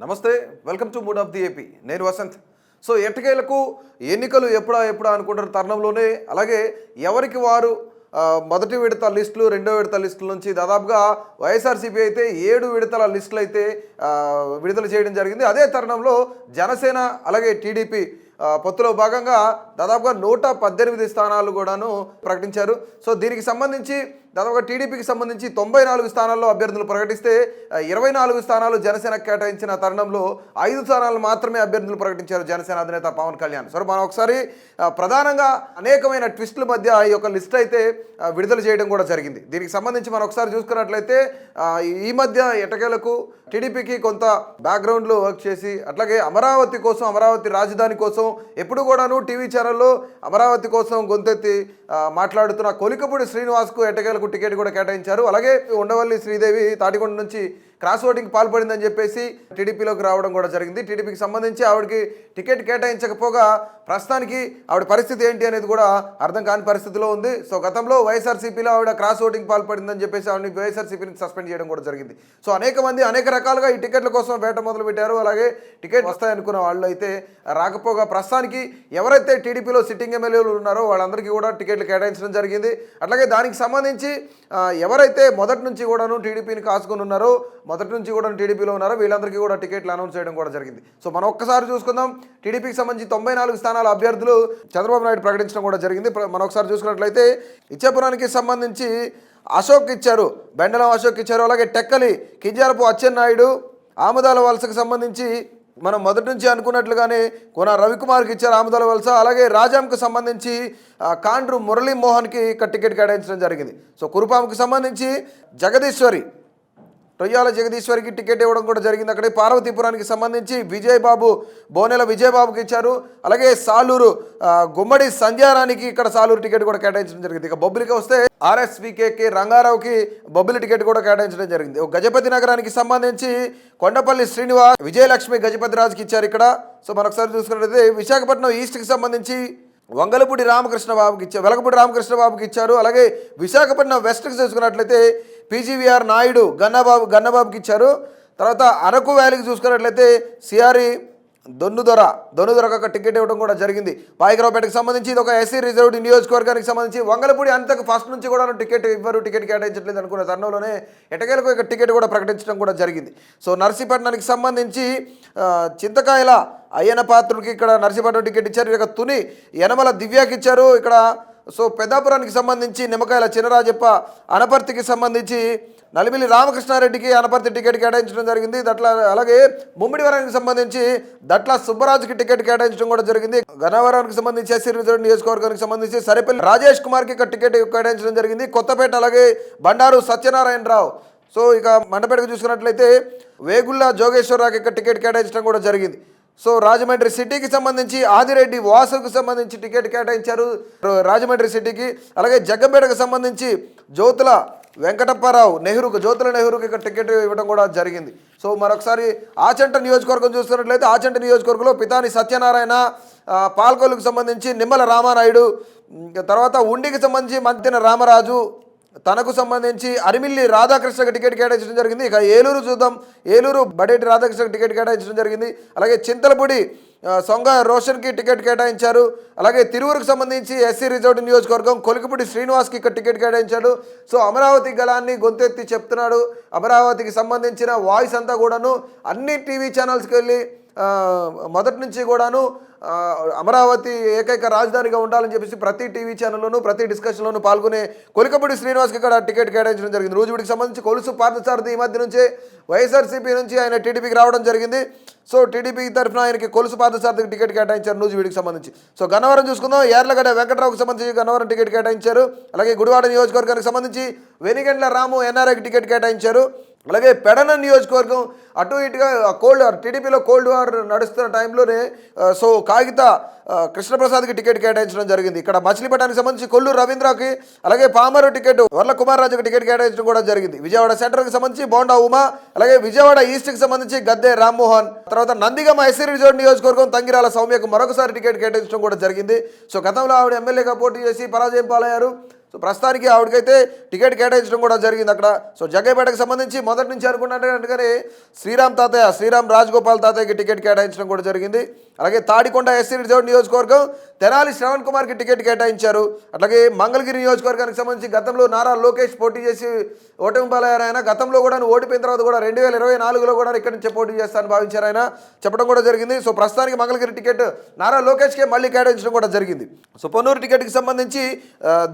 నమస్తే, welcome to mood of the AP. నేను Vasant. So ఎట్టకేలకు ఎన్నికలు ఎప్పుడా అనుకుంటున్న తరుణంలోనే అలాగే ఎవరికి వారు మొదటి విడత లిస్టులు, రెండో విడత లిస్టుల నుంచి దాదాపుగా వైఎస్ఆర్సీపీ అయితే 7 విడతల లిస్టులు అయితే విడుదల చేయడం జరిగింది. అదే తరుణంలో జనసేన అలాగే టీడీపీ పొత్తులో భాగంగా దాదాపుగా 118 స్థానాలు కూడాను ప్రకటించారు. సో దీనికి సంబంధించి దాదాపుగా టీడీపీకి సంబంధించి 94 స్థానాల్లో అభ్యర్థులు ప్రకటిస్తే 24 స్థానాలు జనసేనకు కేటాయించిన తరుణంలో 5 స్థానాలు మాత్రమే అభ్యర్థులు ప్రకటించారు జనసేన అధినేత పవన్ కళ్యాణ్. సో మనం ఒకసారి ప్రధానంగా అనేకమైన ట్విస్టుల మధ్య ఈ యొక్క లిస్ట్ అయితే విడుదల చేయడం కూడా జరిగింది. దీనికి సంబంధించి మనం ఒకసారి చూసుకున్నట్లయితే ఈ మధ్య ఎటకేలకు టీడీపీకి కొంత బ్యాక్గ్రౌండ్లో వర్క్ చేసి అట్లాగే అమరావతి కోసం, అమరావతి రాజధాని కోసం ఎప్పుడు కూడాను టీవీ ఛానల్లో అమరావతి కోసం గొంతెత్తి మాట్లాడుతున్న కొలికపూడి శ్రీనివాస్కు ఎటకేలకు టికెట్ కూడా కేటాయించారు. అలాగే ఉండవల్లి శ్రీదేవి తాటికొండ నుంచి క్రాస్ ఓటింగ్ పాల్పడిందని చెప్పేసి టీడీపీలోకి రావడం కూడా జరిగింది. టీడీపీకి సంబంధించి ఆవిడకి టికెట్ కేటాయించకపోగా ప్రస్తుతానికి ఆవిడ పరిస్థితి ఏంటి అనేది కూడా అర్థం కాని పరిస్థితిలో ఉంది. సో గతంలో వైఎస్ఆర్సీపీలో ఆవిడ క్రాస్ ఓటింగ్ పాల్పడిందని చెప్పేసి ఆవిడని వైఎస్ఆర్సీపీని సస్పెండ్ చేయడం కూడా జరిగింది. సో అనేక మంది అనేక రకాలుగా ఈ టికెట్ల కోసం వేట మొదలుపెట్టారు. అలాగే టికెట్ వస్తాయనుకున్న వాళ్ళు అయితే రాకపోగా ప్రస్తుతానికి ఎవరైతే టీడీపీలో సిట్టింగ్ ఎమ్మెల్యేలు ఉన్నారో వాళ్ళందరికీ కూడా టికెట్లు కేటాయించడం జరిగింది. అట్లాగే దానికి సంబంధించి ఎవరైతే మొదటి నుంచి కూడాను టీడీపీని కాసుకుని ఉన్నారో, మొదటి నుంచి కూడా టీడీపీలో ఉన్నారో వీళ్ళందరికీ కూడా టికెట్లు అనౌన్స్ చేయడం కూడా జరిగింది. సో మనం ఒక్కసారి చూసుకుందాం. టీడీపీకి సంబంధించి 94 స్థానాల అభ్యర్థులు చంద్రబాబు నాయుడు ప్రకటించడం కూడా జరిగింది. మనం ఒకసారి చూసుకున్నట్లయితే ఇచ్చాపురానికి సంబంధించి అశోక్ ఇచ్చారు, బెండలం అశోక్ ఇచ్చారు. అలాగే టెక్కలి కింజారపు అచ్చెన్నాయుడు, ఆముదాల వలసకు సంబంధించి మనం మొదటి నుంచి అనుకున్నట్లుగానే కొన రవికుమార్కి ఇచ్చారు ఆముదాల వలస. అలాగే రాజాంకు సంబంధించి కాండ్రు మురళీమోహన్కి టికెట్ కేటాయించడం జరిగింది. సో కురుపాంకు సంబంధించి జగదీశ్వరి, రొయ్యాల జగదీశ్వరికి టికెట్ ఇవ్వడం కూడా జరిగింది. అక్కడే పార్వతీపురానికి సంబంధించి విజయబాబు, బోనెల విజయబాబుకి ఇచ్చారు. అలాగే సాలూరు గుమ్మడి సంధ్యారానికి ఇక్కడ సాలూరు టికెట్ కూడా కేటాయించడం జరిగింది. ఇక బొబ్బిలికి వస్తే ఆర్ఎస్వికేకి రంగారావుకి బొబ్బిలి టికెట్ కూడా కేటాయించడం జరిగింది. గజపతి నగరానికి సంబంధించి కొండపల్లి శ్రీనివాస్, విజయలక్ష్మి గజపతి రాజుకి ఇచ్చారు ఇక్కడ. సో మరొకసారి చూసుకున్నట్లయితే విశాఖపట్నం ఈస్ట్కి సంబంధించి వెలగపూడి రామకృష్ణ బాబుకి ఇచ్చారు. అలాగే విశాఖపట్నం వెస్ట్కి చూసుకున్నట్లయితే పీజీవీఆర్ నాయుడు గన్నబాబుకి ఇచ్చారు. తర్వాత అరకు వ్యాలీకి చూసుకున్నట్లయితే సిఆర్ఈ దొన్నుదొరకు ఒక టికెట్ ఇవ్వడం కూడా జరిగింది. పాయకరావుపేటకు సంబంధించి ఇది ఒక ఎస్సీ రిజర్వ్డ్ నియోజకవర్గానికి సంబంధించి వంగలపూడి అంతకు ఫస్ట్ నుంచి కూడా టికెట్ కేటాయించట్లేదు అనుకున్న తరుణంలోనే ఎటకేలకు ఇక టికెట్ కూడా ప్రకటించడం కూడా జరిగింది. సో నర్సీపట్నానికి సంబంధించి చింతకాయల అయ్యన పాత్రుడికి ఇక్కడ నర్సీపట్నం టికెట్ ఇచ్చారు. ఇక తుని యనమల దివ్యాకి ఇచ్చారు ఇక్కడ. సో పెద్దాపురానికి సంబంధించి నిమ్మకాయల చినరాజప్ప, అనపర్తికి సంబంధించి నలిమిలి రామకృష్ణారెడ్డికి అనపర్తి టికెట్ కేటాయించడం జరిగింది. అలాగే ముమ్మిడివరానికి సంబంధించి దట్ల సుబ్బరాజుకి టికెట్ కేటాయించడం కూడా జరిగింది. గన్నవరానికి సంబంధించి ఎస్సీ రిజర్వ్ నియోజకవర్గానికి సంబంధించి సరిపల్లి రాజేష్ కుమార్కి ఇక్కడ టికెట్ కేటాయించడం జరిగింది. కొత్తపేట అలాగే బండారు సత్యనారాయణరావు. సో ఇక మండపేటకు చూసుకున్నట్లయితే వేగుళ్ళ జోగేశ్వరరావుకి ఇక్కడ టికెట్ కేటాయించడం కూడా జరిగింది. సో రాజమండ్రి సిటీకి సంబంధించి ఆదిరెడ్డి వాసుకు సంబంధించి టికెట్ కేటాయించారు రాజమండ్రి సిటీకి. అలాగే జగ్గంపేటకు సంబంధించి జ్యోతుల వెంకటప్పారావు నెహ్రూకి ఇక్కడ టికెట్ ఇవ్వడం కూడా జరిగింది. సో మరొకసారి ఆచంట నియోజకవర్గం చూసుకున్నట్లయితే ఆచంట నియోజకవర్గంలో పితాని సత్యనారాయణ, పాల్కొల్లుకు సంబంధించి నిమ్మల రామానాయుడు, తర్వాత ఉండికి సంబంధించి మంతిన రామరాజు, తనకు సంబంధించి అరిమిల్లి రాధాకృష్ణకి టికెట్ కేటాయించడం జరిగింది. ఇక ఏలూరు చూద్దాం. ఏలూరు బడేటి రాధాకృష్ణకి టికెట్ కేటాయించడం జరిగింది. అలాగే చింతలపూడి సొంగ రోషన్కి టికెట్ కేటాయించారు. అలాగే తిరువురుకు సంబంధించి ఎస్సీ రిజర్వ్డ్ నియోజకవర్గం కొలికపూడి శ్రీనివాస్కి ఇక్కడ టికెట్ కేటాయించాడు. సో అమరావతి గలాన్ని గొంతెత్తి చెప్తున్నాడు. అమరావతికి సంబంధించిన వాయిస్ అంతా కూడాను అన్ని టీవీ ఛానల్స్కి వెళ్ళి మొదటి నుంచి కూడాను అమరావతి ఏకైక రాజధానిగా ఉండాలని చెప్పేసి ప్రతి టీవీ ఛానల్లోనూ ప్రతి డిస్కషన్లోనూ పాల్గొనే కొలికపూడి శ్రీనివాస్కి ఇక్కడ టికెట్ కేటాయించడం జరిగింది. రూజువిడికి సంబంధించి కొలుసు పార్థసారథి ఈ మధ్య నుంచే వైఎస్ఆర్సీపీ నుంచి ఆయన టీడీపీకి రావడం జరిగింది. సో టీడీపీ తరఫున ఆయనకి కొలుసు పార్థసారథికి టికెట్ కేటాయించారు నూజివీడికి సంబంధించి. సో గన్నవరం చూసుకుందాం. యార్లగడ్డ వెంకటరావుకి సంబంధించి గన్నవరం టికెట్ కేటాయించారు. అలాగే గుడివాడ నియోజకవర్గానికి సంబంధించి వెనిగండ్ల రాము ఎన్ఆర్ఐకి టికెట్ కేటాయించారు. అలాగే పెడన నియోజకవర్గం అటు ఇటుగా కోల్డ్ వార్, టీడీపీలో కోల్డ్ వార్ నడుస్తున్న టైంలోనే సో కాగిత కృష్ణప్రసాద్కి టికెట్ కేటాయించడం జరిగింది. ఇక్కడ మచిలీపట్నానికి సంబంధించి కొల్లు రవీంద్రకి, అలాగే పామరు టికెట్ వర్ల కుమార్ రాజుకి టికెట్ కేటాయించడం కూడా జరిగింది. విజయవాడ సెంట్రల్కి సంబంధించి బోండా ఉమా, అలాగే విజయవాడ ఈస్ట్కి సంబంధించి గద్దె రామ్మోహన్, తర్వాత నందిగమ ఎస్సీ రిజర్వ్ నియోజకవర్గం తంగిరాల సౌమ్యకు మరొకసారి టికెట్ కేటాయించడం కూడా జరిగింది. సో గతంలో ఆవిడ ఎమ్మెల్యేగా పోటీ చేసి పరాజయం పాలయ్యారు. సో ప్రస్తుతానికి ఆవిడకైతే టికెట్ కేటాయించడం కూడా జరిగింది అక్కడ. సో జగ్గైపేటకు సంబంధించి మొదటి నుంచి అనుకున్నట్టుగానే శ్రీరామ్ రాజగోపాల్ తాతయ్యకి టికెట్ కేటాయించడం కూడా జరిగింది. అలాగే తాడికొండ ఎస్సీ రిజర్వ్ నియోజకవర్గం తెనాలి శ్రవణ్ కుమార్కి టికెట్ కేటాయించారు. అట్లాగే మంగళగిరి నియోజకవర్గానికి సంబంధించి గతంలో నారా లోకేష్ పోటీ చేసి ఓటమి పాలయ్యారు. ఆయన గతంలో కూడా ఓడిపోయిన తర్వాత కూడా 2024లో కూడా ఇక్కడి నుంచే పోటీ చేస్తారని భావించారు ఆయన చెప్పడం కూడా జరిగింది. సో ప్రస్తుతానికి మంగళగిరి టికెట్ నారా లోకేష్కే మళ్ళీ కేటాయించడం కూడా జరిగింది. సో పొన్నూరు టికెట్కి సంబంధించి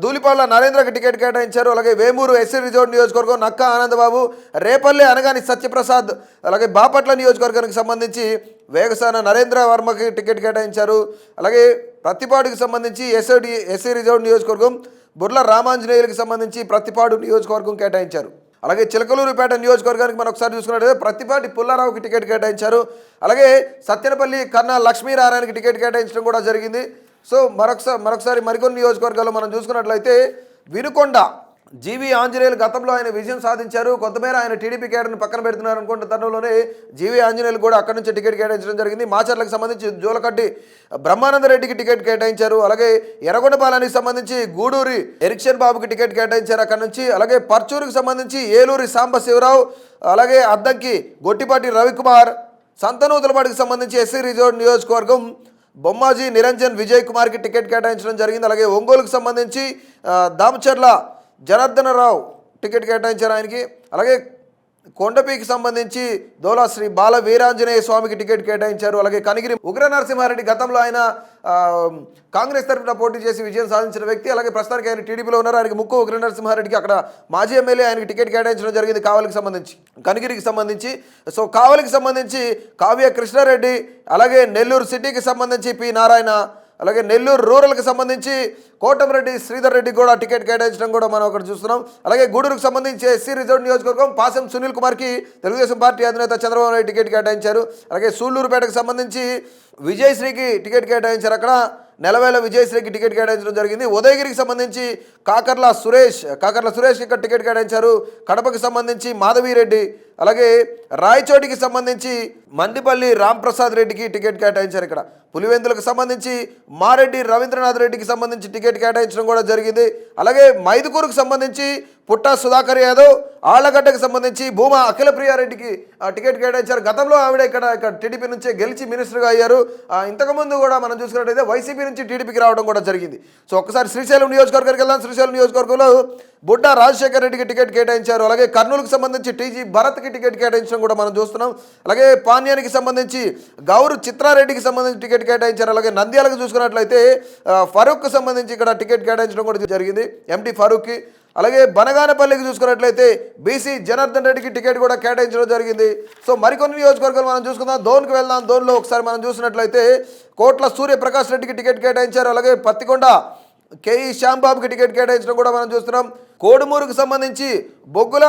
ధూళిపాళ్ల నరేంద్రకి టికెట్ కేటాయించారు. అలాగే వేమూరు ఎస్సీ రిజర్వ్ నియోజకవర్గం నక్కా ఆనందబాబు, రేపల్లె అనగాని సత్యప్రసాద్, అలాగే బాపట్ల నియోజకవర్గానికి సంబంధించి వేగసాన నరేంద్ర వర్మకి టికెట్ కేటాయించారు. అలాగే ప్రత్తిపాడుకి సంబంధించి ఎస్సీ రిజర్వ్ నియోజకవర్గం బుర్ల రామాంజనేయులకి సంబంధించి ప్రత్తిపాడు నియోజకవర్గం కేటాయించారు. అలాగే చిలకలూరుపేట నియోజకవర్గానికి మనం ఒకసారి చూసుకున్నట్లయితే ప్రత్తిపాటి పుల్లారావుకి టికెట్ కేటాయించారు. అలాగే సత్తెనపల్లి కన్నా లక్ష్మీనారాయణకి టికెట్ కేటాయించడం కూడా జరిగింది. సో మరొకసారి మరికొన్ని నియోజకవర్గాల్లో మనం చూసుకున్నట్లయితే వినుకొండ జీవి ఆంజనేయులు గతంలో ఆయన విజయం సాధించారు. కొంతమేర ఆయన టీడీపీ కేడర్ని పక్కన పెడుతున్నారు అనుకుంటున్న తరుణంలోనే జీవి ఆంజనేయులు కూడా అక్కడి నుంచి టికెట్ కేటాయించడం జరిగింది. మాచర్లకు సంబంధించి జోలకడ్డి బ్రహ్మానందరెడ్డికి టికెట్ కేటాయించారు. అలాగే ఎర్రగొండపాలెనికి సంబంధించి గూడూరి ఎరిక్షన్ బాబుకి టికెట్ కేటాయించారు అక్కడి నుంచి. అలాగే పర్చూరుకి సంబంధించి ఏలూరి సాంబశివరావు, అలాగే అద్దంకి గొట్టిపాటి రవికుమార్, సంతనూతలపాటికి సంబంధించి ఎస్సీ రిజర్వ్ నియోజకవర్గం బొమ్మాజీ నిరంజన్ విజయ్ కుమార్కి టికెట్ కేటాయించడం జరిగింది. అలాగే ఒంగోలుకు సంబంధించి దామచర్ల జనార్దన రావు టికెట్ కేటాయించారు ఆయనకి. అలాగే కొండపీకి సంబంధించి దోలా శ్రీ బాల వీరాంజనేయ స్వామికి టికెట్ కేటాయించారు. అలాగే కనిగిరి ఉగ్ర నరసింహారెడ్డి గతంలో ఆయన కాంగ్రెస్ తరఫున పోటీ చేసి విజయం సాధించిన వ్యక్తి. అలాగే ప్రస్తుతానికి ఆయన టీడీపీలో ఉన్నారు. ఆయనకి ముక్కు ఉగ్ర నరసింహారెడ్డికి అక్కడ మాజీ ఎమ్మెల్యే ఆయనకి టికెట్ కేటాయించడం జరిగింది కావలికి సంబంధించి, కనిగిరికి సంబంధించి. సో కావలికి సంబంధించి కావ్య కృష్ణారెడ్డి, అలాగే నెల్లూరు సిటీకి సంబంధించి పి నారాయణ, అలాగే నెల్లూరు రూరల్కి సంబంధించి కోటమిరెడ్డి శ్రీధర్ రెడ్డి కూడా టికెట్ కేటాయించడం కూడా మనం అక్కడ చూస్తున్నాం. అలాగే గూడూరుకు సంబంధించి ఎస్సీ రిజర్వ్ నియోజకవర్గం పాసం సునీల్ కుమార్కి తెలుగుదేశం పార్టీ అధినేత చంద్రబాబు నాయుడు టికెట్ కేటాయించారు. అలాగే సూళ్లూరుపేటకు సంబంధించి విజయశ్రీకి టికెట్ కేటాయించారు. అక్కడ నెలవేల విజయశ్రీకి టికెట్ కేటాయించడం జరిగింది. ఉదయగిరికి సంబంధించి కాకర్ల సురేష్కి ఇక్కడ టికెట్ కేటాయించారు. కడపకి సంబంధించి మాధవిరెడ్డి, అలాగే రాయచోటికి సంబంధించి మండిపల్లి రాంప్రసాద్ రెడ్డికి టికెట్ కేటాయించారు. ఇక్కడ పులివెందులకు సంబంధించి మారెడ్డి రవీంద్రనాథ్ రెడ్డికి సంబంధించి టికెట్ కేటాయించడం కూడా జరిగింది. అలాగే మైదుకూరుకు సంబంధించి పుట్టా సుధాకర్ యాదవ్, ఆళ్లగడ్డకు సంబంధించి భూమా అఖిలప్రియారెడ్డికి టికెట్ కేటాయించారు. గతంలో ఆవిడ ఇక్కడ టీడీపీ నుంచే గెలిచి మినిస్టర్గా అయ్యారు. ఇంతకుముందు కూడా మనం చూసుకున్నట్టయితే వైసీపీ నుంచి టీడీపీకి రావడం కూడా జరిగింది. సో ఒకసారి శ్రీశైలం నియోజకవర్గానికి వెళ్దాం. శ్రీశైలం నియోజకవర్గంలో బుడ్డా రాజశేఖర్ రెడ్డికి టికెట్ కేటాయించారు. అలాగే కర్నూలుకు సంబంధించి టీజీ భరత్కి టికెట్ కేటాయించడం కూడా మనం చూస్తున్నాం. అలాగే పాణ్యానికి సంబంధించి గౌరు చిత్రారెడ్డికి సంబంధించి టికెట్ కేటాయించారు. అలాగే నంద్యాలకు చూసుకున్నట్లయితే ఫరూక్కి సంబంధించి ఇక్కడ టికెట్ కేటాయించడం కూడా జరిగింది, ఎంటీ ఫరూక్కి. అలాగే బనగానపల్లికి చూసుకున్నట్లయితే బీసీ జనార్దన్ రెడ్డికి టికెట్ కూడా కేటాయించడం జరిగింది. సో మరికొన్ని నియోజకవర్గాలు మనం చూసుకుందాం. ధోన్కి వెళ్దాం. ధోన్లో ఒకసారి మనం చూసినట్లయితే కోట్ల సూర్యప్రకాష్ రెడ్డికి టికెట్ కేటాయించారు. అలాగే పత్తికొండ కేఈ శ్యాంబాబుకి టికెట్ కేటాయించడం కూడా మనం చూస్తున్నాం. కోడుమూరుకు సంబంధించి బొగ్గుల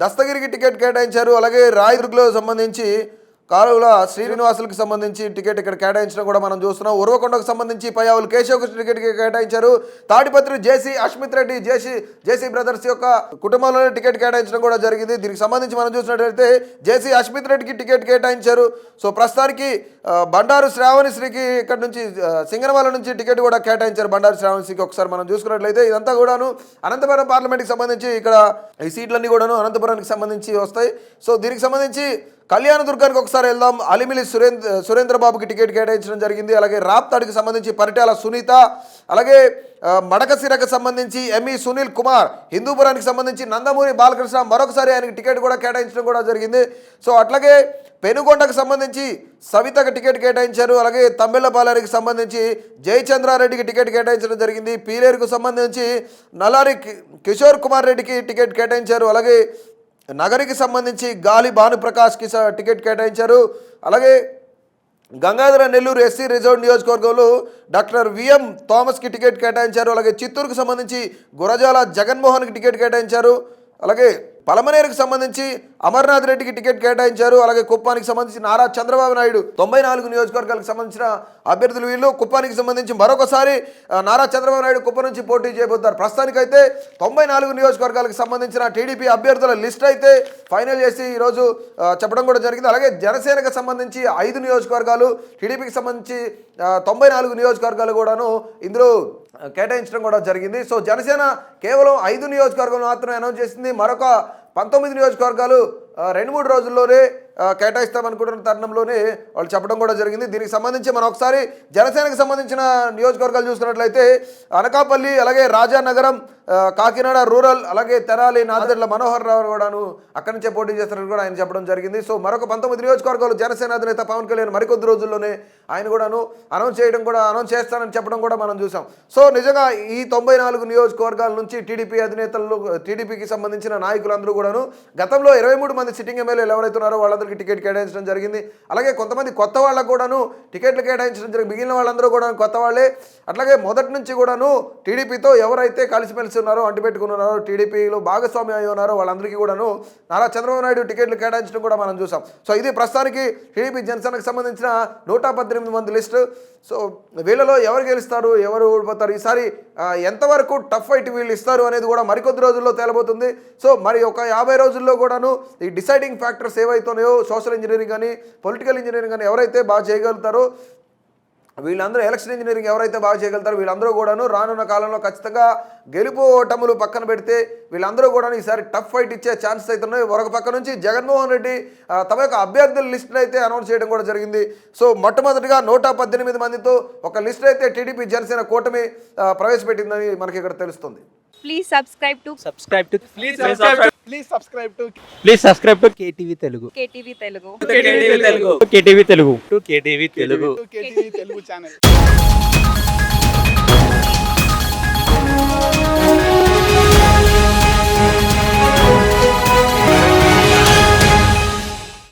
దస్తగిరికి టికెట్ కేటాయించారు. అలాగే రాయదుర్గ్లో సంబంధించి కాలువల శ్రీనివాసులకు సంబంధించి టికెట్ ఇక్కడ కేటాయించడం కూడా మనం చూస్తున్నాం. ఉరవకొండకు సంబంధించి పయ్యావులు కేశవ్కి టికెట్ కేటాయించారు. తాడిపత్రి జేసీ అష్మిత్ రెడ్డి జేసీ బ్రదర్స్ యొక్క కుటుంబంలోనే టికెట్ కేటాయించడం కూడా జరిగింది. దీనికి సంబంధించి మనం చూసినట్లయితే జేసీ అష్మిత్ రెడ్డికి టికెట్ కేటాయించారు. సో ప్రస్తుతానికి బండారు శ్రావణిశ్రీకి ఇక్కడ నుంచి సింగనమల నుంచి టికెట్ కూడా కేటాయించారు. బండారు శ్రావణిశ్రీకి ఒకసారి మనం చూసుకున్నట్లయితే ఇదంతా కూడాను అనంతపురం పార్లమెంట్కి సంబంధించి ఇక్కడ ఈ సీట్లన్నీ కూడాను అనంతపురానికి సంబంధించి వస్తాయి. సో దీనికి సంబంధించి కళ్యాణదుర్గానికి ఒకసారి వెళ్దాం. అలిమిలి సురేంద్రబాబుకి టికెట్ కేటాయించడం జరిగింది. అలాగే రాప్తాడికి సంబంధించి పరిటాల సునీత, అలాగే మడకసిరకు సంబంధించి ఎంఈ సునీల్ కుమార్, హిందూపురానికి సంబంధించి నందమూరి బాలకృష్ణ మరొకసారి ఆయనకి టికెట్ కూడా కేటాయించడం కూడా జరిగింది. సో అట్లాగే పెనుగొండకు సంబంధించి సవితకు టికెట్ కేటాయించారు. అలాగే తమ్మిళ్లపాలెరికి సంబంధించి జయచంద్రారెడ్డికి టికెట్ కేటాయించడం జరిగింది. పీలేరుకు సంబంధించి నల్లారి కిషోర్ కుమార్ రెడ్డికి టికెట్ కేటాయించారు. అలాగే నగరికి సంబంధించి గాలి భానుప్రకాష్కి టికెట్ కేటాయించారు. అలాగే గంగాధర నెల్లూరు ఎస్సీ రిజర్వ్ నియోజకవర్గంలో డాక్టర్ విఎం థామస్కి టికెట్ కేటాయించారు. అలాగే చిత్తూరుకు సంబంధించి గురజాల జగన్మోహన్కి టికెట్ కేటాయించారు. అలాగే పలమనేరుకు సంబంధించి అమర్నాథ్ రెడ్డికి టికెట్ కేటాయించారు. అలాగే కుప్పానికి సంబంధించి నారా చంద్రబాబు నాయుడు 94 నియోజకవర్గాలకు సంబంధించిన అభ్యర్థులు వీళ్ళు. కుప్పానికి సంబంధించి మరొకసారి నారా చంద్రబాబు నాయుడు కుప్పం నుంచి పోటీ చేయబోతున్నారు. ప్రస్తుతానికైతే 94 నియోజకవర్గాలకు సంబంధించిన టీడీపీ అభ్యర్థుల లిస్ట్ అయితే ఫైనల్ చేసి ఈరోజు చెప్పడం కూడా జరిగింది. అలాగే జనసేనకు సంబంధించి 5 నియోజకవర్గాలు, టీడీపీకి సంబంధించి 94 నియోజకవర్గాలు కూడాను ఇందులో కేటాయించడం కూడా జరిగింది. సో జనసేన కేవలం 5 నియోజకవర్గాలు మాత్రమే అనౌన్స్ చేసింది. మరొక 19 నియోజకవర్గాలు 2-3 రోజుల్లోనే కేటాయిస్తామనుకుంటున్న తరుణంలోనే వాళ్ళు చెప్పడం కూడా జరిగింది. దీనికి సంబంధించి మనం ఒకసారి జనసేనకు సంబంధించిన నియోజకవర్గాలు చూసుకున్నట్లయితే అనకాపల్లి, అలాగే రాజానగరం, కాకినాడ రూరల్, అలాగే తెనాలి, నాదెండ్ల మనోహర్ రావు కూడాను అక్కడి నుంచే పోటీ చేస్తారని కూడా ఆయన చెప్పడం జరిగింది. సో మరొక 19 నియోజకవర్గాలు జనసేన అధినేత పవన్ కళ్యాణ్ మరికొద్ది రోజుల్లోనే ఆయన కూడాను అనౌన్స్ చేస్తానని చెప్పడం కూడా మనం చూసాం. సో నిజంగా ఈ 94 నియోజకవర్గాల నుంచి టీడీపీకి సంబంధించిన నాయకులందరూ కూడాను గతంలో 23 మంది సిట్టింగ్ ఎమ్మెల్యేలు ఎవరైతే ఉన్నారో వాళ్ళందరికీ టికెట్ కేటాయించడం జరిగింది. అలాగే కొంతమంది కొత్త వాళ్ళకు కూడాను టికెట్లు కేటాయించడం జరిగింది. మిగిలిన వాళ్ళందరూ కూడా కొత్త వాళ్ళే. అట్లాగే మొదటి నుంచి కూడాను టీడీపీతో ఎవరైతే కలిసిమెలిసి ఉన్నారో, అంటిపెట్టుకున్నారో, టీడీపీలో భాగస్వామ్యం అయి ఉన్నారో వాళ్ళందరికీ కూడాను నారా చంద్రబాబు నాయుడు టికెట్లు కేటాయించడం కూడా మనం చూసాం. సో ఇది ప్రస్తుతానికి టీడీపీ జనసేనకు సంబంధించిన 118 మంది లిస్టు. సో వీళ్ళలో ఎవరు గెలుస్తారు, ఎవరు ఓడిపోతారు, ఈసారి ఎంతవరకు టఫ్ ఫైట్ వీళ్ళు ఇస్తారు అనేది కూడా మరికొద్ది రోజుల్లో తేలబోతుంది. సో మరి ఒక 50 రోజుల్లో కూడాను ఈ డిసైడింగ్ ఫ్యాక్టర్స్ ఏవైతున్నాయో సోషల్ ఇంజనీరింగ్ కానీ, పొలిటికల్ ఇంజనీరింగ్ కానీ ఎవరైతే బాగా చేయగలుగుతారో వీళ్ళందరూ, ఎలక్షన్ ఇంజనీరింగ్ ఎవరైతే బాగా చేయగలుగుతారో వీళ్ళందరూ కూడాను రానున్న కాలంలో ఖచ్చితంగా గెలుపు ఓటములు పక్కన పెడితే వీళ్ళందరూ కూడా ఈసారి టఫ్ ఫైట్ ఇచ్చే ఛాన్సెస్ అయితే ఉన్నాయి. మరొక పక్క నుంచి జగన్మోహన్ రెడ్డి తమ యొక్క అభ్యర్థుల లిస్టును అయితే అనౌన్స్ చేయడం కూడా జరిగింది. సో మొట్టమొదటిగా 118 మందితో ఒక లిస్ట్ అయితే టీడీపీ జనసేన కూటమి ప్రవేశపెట్టిందని మనకి ఇక్కడ తెలుస్తుంది. Please subscribe to KTV Telugu. KTV Telugu. KTV Telugu channel.